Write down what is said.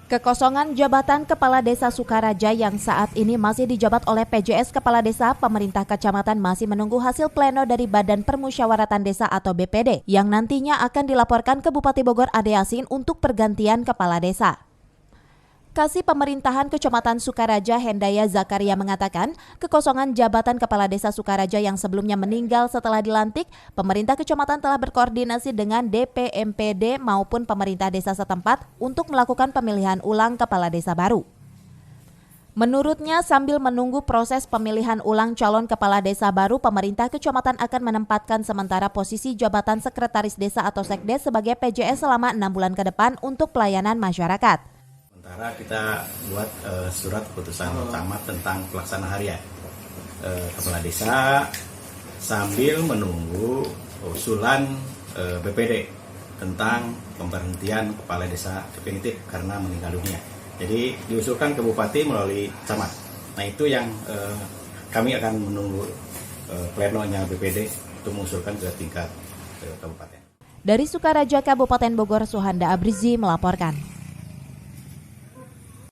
Kekosongan jabatan Kepala Desa Sukaraja yang saat ini masih dijabat oleh PJS Kepala Desa, pemerintah kecamatan masih menunggu hasil pleno dari Badan Permusyawaratan Desa atau BPD yang nantinya akan dilaporkan ke Bupati Bogor Ade Yasin untuk pergantian Kepala Desa. Kasih Pemerintahan Kecamatan Sukaraja Hendaya Zakaria mengatakan, kekosongan jabatan Kepala Desa Sukaraja yang sebelumnya meninggal setelah dilantik, pemerintah kecamatan telah berkoordinasi dengan DPMPD maupun pemerintah desa setempat untuk melakukan pemilihan ulang kepala desa baru. Menurutnya, sambil menunggu proses pemilihan ulang calon kepala desa baru, pemerintah kecamatan akan menempatkan sementara posisi jabatan sekretaris desa atau sekdes sebagai PJS selama 6 bulan ke depan untuk pelayanan masyarakat. Sementara kita buat surat keputusan camat tentang pelaksanaan harian kepala desa sambil menunggu usulan BPD tentang pemberhentian kepala desa definitif karena meninggal dunia. Jadi diusulkan ke bupati melalui camat. Nah itu yang kami akan menunggu plenonya BPD untuk mengusulkan ke tingkat kabupaten. Dari Sukaraja, Kabupaten Bogor, Suhanda Abrizi melaporkan.